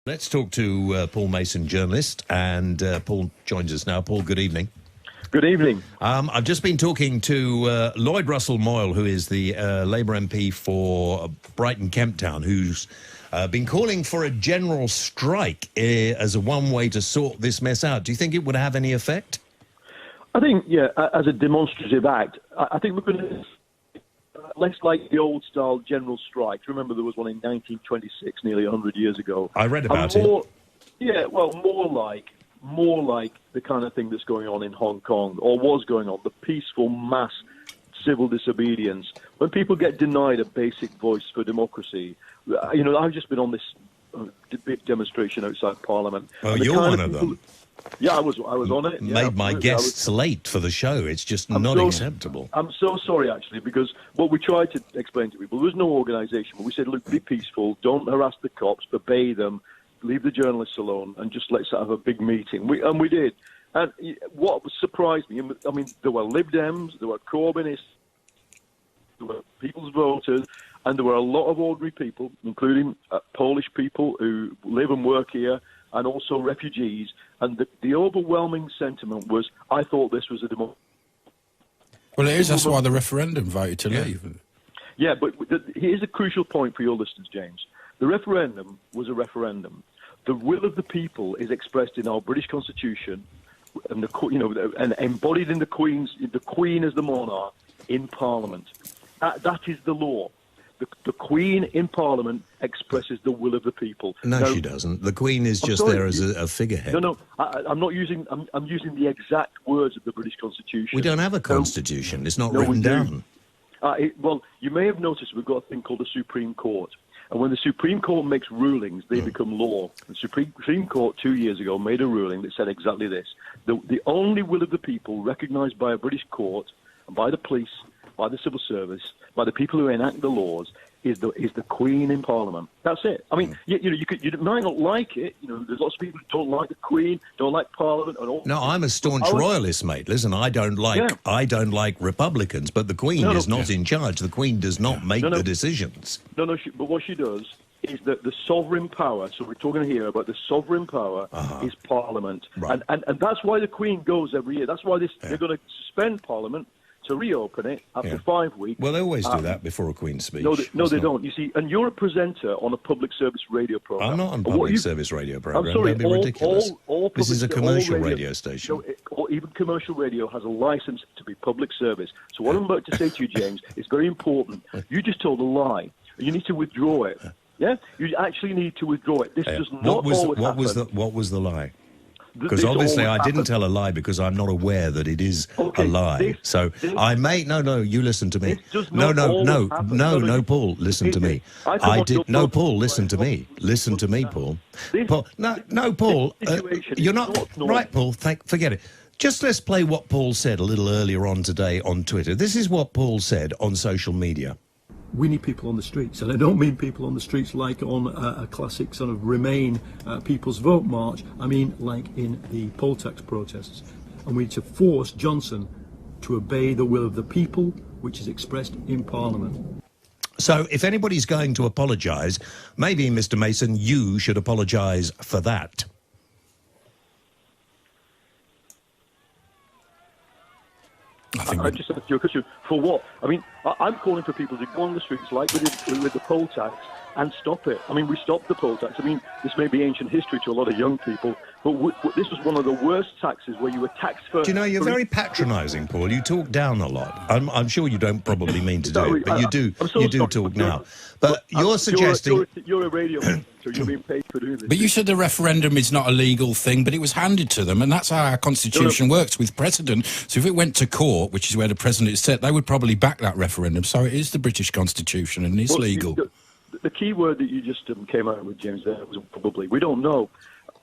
Let's talk to Paul Mason, journalist, and Paul joins us now. Paul, good evening. Good evening. I've just been talking to Lloyd Russell Moyle, who is the Labour MP for Brighton Kemp Town, who's been calling for a general strike as a one way to sort this mess out. Do you think it would have any effect? I think, as a demonstrative act, I think we're going to less like the old-style general strikes. Remember, there was one in 1926, nearly 100 years ago. I read about it. Yeah, well, more like the kind of thing that's going on in Hong Kong, or was going on, the peaceful mass civil disobedience. When people get denied a basic voice for democracy, I've just been on this big demonstration outside Parliament. Oh, you're one of them. Yeah, I was on it. Made my guests late for the show. It's just not acceptable. I'm so sorry, actually, because what we tried to explain to people, there was no organisation, but we said, look, be peaceful, don't harass the cops, obey them, leave the journalists alone, and just let's have a big meeting. We did. And what surprised me, I mean, there were Lib Dems, there were Corbynists, there were People's Voters, and there were a lot of ordinary people, including Polish people who live and work here, and also refugees. And the overwhelming sentiment was, I thought this was a democracy. Well, it is. That's why the referendum voted to leave. Yeah, but here's a crucial point for your listeners, James. The referendum was a referendum. The will of the people is expressed in our British Constitution, and and embodied in the Queen as the monarch in Parliament. That is the law. The Queen in Parliament expresses the will of the people. No, she doesn't. The Queen is just there as a figurehead. No, I'm not using. I'm using the exact words of the British Constitution. We don't have a constitution. It's not written down. Well, you may have noticed we've got a thing called the Supreme Court. And when the Supreme Court makes rulings, they become law. The Supreme Court 2 years ago made a ruling that said exactly this. The only will of the people recognised by a British court, and by the police, by the civil service, by the people who enact the laws, is the Queen in Parliament. That's it. I mean, you might not like it. There's lots of people who don't like the Queen, don't like Parliament, and all. No, I'm a staunch royalist, mate. Listen, I don't like Republicans, but the Queen is not in charge. The Queen does not make the decisions. No, but what she does is that the sovereign power. So we're talking here about the sovereign power is Parliament, right. and that's why the Queen goes every year. That's why they're going to suspend Parliament to reopen it after 5 weeks. Well, they always do that before a Queen's speech. No, they don't. You see, and you're a presenter on a public service radio program. I'm not on a public service radio program. I'm sorry, That'd be ridiculous. This is a commercial radio station. Or even commercial radio has a license to be public service. So what I'm about to say to you, James, is very important. You just told a lie. You need to withdraw it. Yeah, you actually need to withdraw it. This does not always happen. What was the lie? Because obviously I didn't tell a lie because I'm not aware that it is a lie. I may... No, you listen to me. No, Paul, listen to me. Paul, listen to me. Listen to me, Paul. Paul, you're not... Right, Paul, forget it. Just let's play what Paul said a little earlier on today on Twitter. This is what Paul said on social media. We need people on the streets, and I don't mean people on the streets like on a classic sort of Remain People's Vote march. I mean like in the poll tax protests. And we need to force Johnson to obey the will of the people, which is expressed in Parliament. So if anybody's going to apologise, maybe, Mr Mason, you should apologise for that. I just asked you a question. For what? I mean, I'm calling for people to go on the streets like we did with the poll tax and stop it. I mean, we stopped the poll tax. I mean, this may be ancient history to a lot of young people, but this was one of the worst taxes where you were taxed for... Do you know, you're very patronising, Paul. You talk down a lot. I'm sure you don't probably mean to do it, but you do talk now. But you're suggesting... You're a radio... So you're being paid for doing this. But you said the referendum is not a legal thing, but it was handed to them, and that's how our constitution works with precedent. So if it went to court, which is where the president said, they would probably back that referendum. So it is the British constitution, and it's legal. The key word that you just came out with, James, there was probably. We don't know.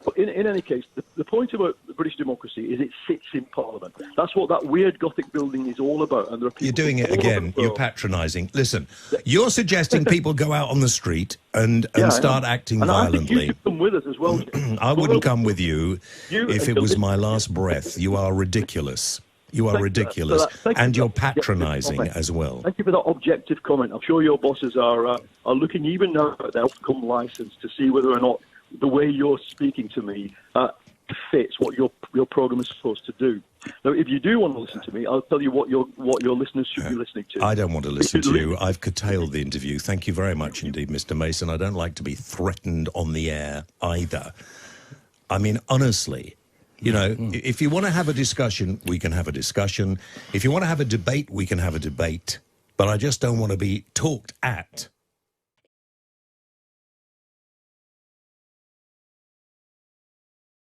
But in any case, the point about British democracy is it sits in Parliament. That's what that weird Gothic building is all about. And there are people you're doing it again. You're patronising. Listen, you're suggesting people go out on the street and start acting violently. I think you should come with us as well. I wouldn't come with you if it was my last breath. You are ridiculous. You are ridiculous, and you're patronising as well. Thank you for that objective comment. I'm sure your bosses are looking even now at the outcome licence to see whether or not the way you're speaking to me fits what your program is supposed to do. Now, if you do want to listen to me, I'll tell you what your listeners should be listening to. I don't want to listen to you. I've curtailed the interview. Thank you very much indeed, Mr. Mason. I don't like to be threatened on the air either. I mean, honestly, you know, if you want to have a discussion, we can have a discussion. If you want to have a debate, we can have a debate. But I just don't want to be talked at